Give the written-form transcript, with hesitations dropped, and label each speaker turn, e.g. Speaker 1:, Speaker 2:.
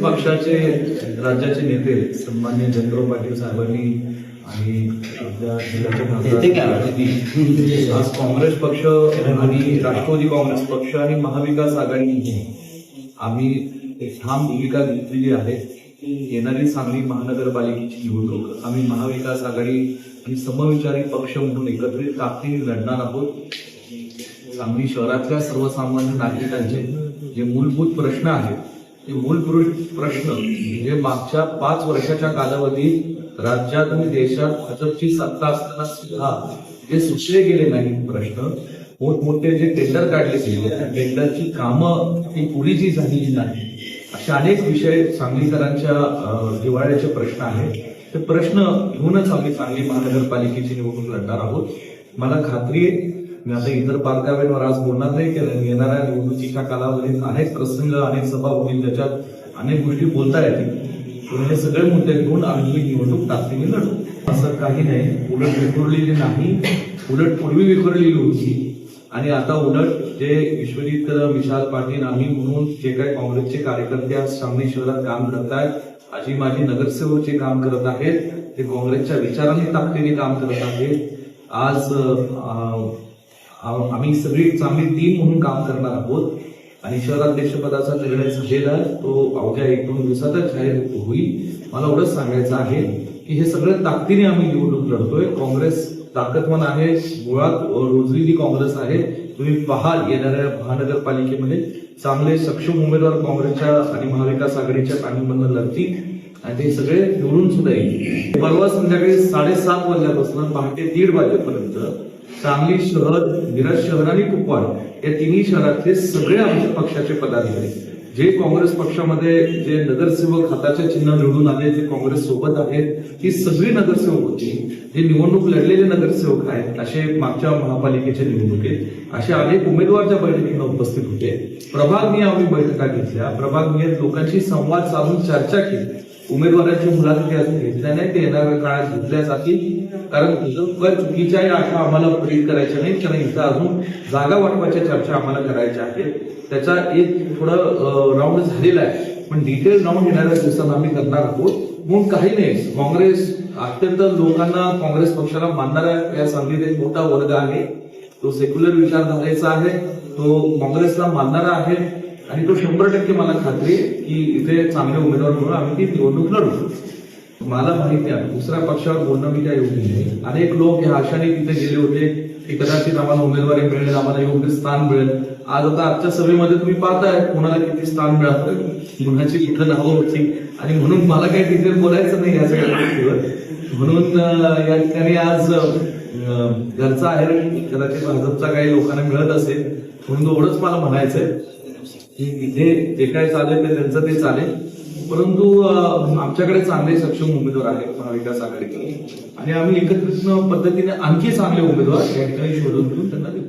Speaker 1: पक्षाचे राज्याचे नेते सन्मान्य जयंतराव पाटील साहेबांनी आणि आपल्या जिल्ह्याचे खासदार आज काँग्रेस पक्ष आणि राष्ट्रवादी काँग्रेस पक्ष आणि महाविकास आघाडी आम्ही एक ठाम भूमिका घेतलेली आहे. येणारी सांगली महानगरपालिकेची निवडणूक आम्ही महाविकास आघाडी आणि समविचारी पक्ष म्हणून एकत्रित ताकदीने लढणार आहोत. सांगली शहरातल्या सर्वसामान्य नागरिकांचे जे मूलभूत प्रश्न आहेत ते मूलभूत प्रश्न म्हणजे मागच्या 5 वर्षाच्या कालावधीत राज्यात आणि देशात भाजपची सत्ता असताना सुद्धा जे सुटले गेले नाही प्रश्न, मोठमोठे जे टेंडर काढले गेले त्या टेंडरची कामं ती पुरी जी झालेली नाही, असे अनेक विषय सांगलीकरांच्या जिव्हाळ्याचे प्रश्न आहेत. ते प्रश्न घेऊनच आम्ही सांगली महानगरपालिकेची निवडणूक लढणार आहोत. मला खात्री आहे, मी आता इतर बारकाव्यांवर आज बोलणार नाही की येणाऱ्या निवडणुकीच्या कालावधीत अनेक प्रसंग, अनेक सभा होईल, त्याच्यात अनेक गोष्टी बोलता येतील. पण हे सगळे मुद्दे घेऊन आम्ही निवडणूक ताकदीने लढू. असं काही नाही, उलट विखुरलेली नाही, उलट पूर्वी विखुरलेली होती आणि आता उलट जे विश्वजित विशाल पाटील आम्ही म्हणून जे काही काँग्रेसचे कार्यकर्ते आज सांगली शहरात काम करत आहेत, आजी माजी नगरसेवक जे काम करत आहेत, ते काँग्रेसच्या विचारांनी ताकदीने काम करत आहेत. आज आम्ही सगळी चांगली टीम म्हणून काम करणार आहोत आणि शहराध्यक्षपदाचा निर्णय झालेला आहे, तो अवघ्या 1-2 दिवसातच जाहीर होईल. मला एवढंच सांगायचं आहे की हे सगळं ताकदीने आम्ही निवडणूक लढतोय. काँग्रेस ताकदवान आहे, मुळात रुजलेली काँग्रेस आहे. तुम्ही पाहाल येणाऱ्या महानगरपालिकेमध्ये चांगले सक्षम उमेदवार काँग्रेसच्या आणि महाविकास आघाडीच्या पॅनलमधून लढतील आणि ते सगळे निवडून सुद्धा येईल. परवा संध्याकाळी 7:30 वाजल्यापासून पहाटे 1:30 वाजेपर्यंत सांगली शहर, मिरज शहर आणि कुपवाड या तिन्ही शहरातले सगळे आमच्या पक्षाचे पदाधिकारी जे काँग्रेस पक्षामध्ये जे नगरसेवक हाताचे चिन्ह निवडून आले, जे काँग्रेस सोबत आहेत, ही सगळी नगरसेवक होती. जे निवडणूक लढलेले नगरसेवक आहेत, असे मागच्या महापालिकेच्या निवडणुकीत असे अनेक उमेदवार त्या बैठकीला उपस्थित होते. प्रभागनीय आम्ही बैठका घेतल्या, प्रभागनीय लोकांशी संवाद साधून चर्चा केली. उमेदवारांची मुलाखती अजून घेतल्या नाही, ते येणाऱ्या काळात घेतल्या जातील. कारण चुकीच्या अशा आम्हाला प्रेरित करायच्या नाहीत, कारण इथं अजून जागा वाटपाच्या चर्चा आम्हाला करायच्या आहेत. त्याचा एक थोडं राऊंड झालेला आहे, पण डिटेल राऊंड येणाऱ्या दिवसांना आम्ही करणार आहोत. म्हणून काही नाही, काँग्रेस अत्यंत लोकांना काँग्रेस पक्षाला मानणारा या सांगलीत एक मोठा वर्ग आहे. तो सेक्युलर विचारधारेचा आहे, तो काँग्रेसला मानणारा आहे आणि तो 100% मला खात्री आहे की इथे चांगले उमेदवार म्हणून आम्ही ती निवडणूक लढू. मला माहिती आहे दुसऱ्या पक्षावर बोलणं मी काय योग्य नाही. अनेक लोक या आशाने तिथे गेले होते की कदाचित आम्हाला उमेदवारी मिळेल, आम्हाला योग्य स्थान मिळेल. आज आता आजच्या सभेमध्ये तुम्ही पाहताय कोणाला किती स्थान मिळालं, कुणाची कुठं नावं होती आणि म्हणून मला काही डिटेल बोलायचं नाही या सगळ्या गोष्टीवर. म्हणून या ठिकाणी आज घरचा आहे, कदाचित भाजपचा काही लोकांना मिळत असेल म्हणून एवढंच मला म्हणायचंय की इथे जे काय चालेल ते त्यांचं ते चालेल, परंतु आमच्याकडे चांगले सक्षम उमेदवार आहेत महाविकास आघाडीकडे आणि आम्ही एकत्रित पद्धतीने आणखी चांगले उमेदवार या ठिकाणी शोधून घेऊन त्यांना देऊ.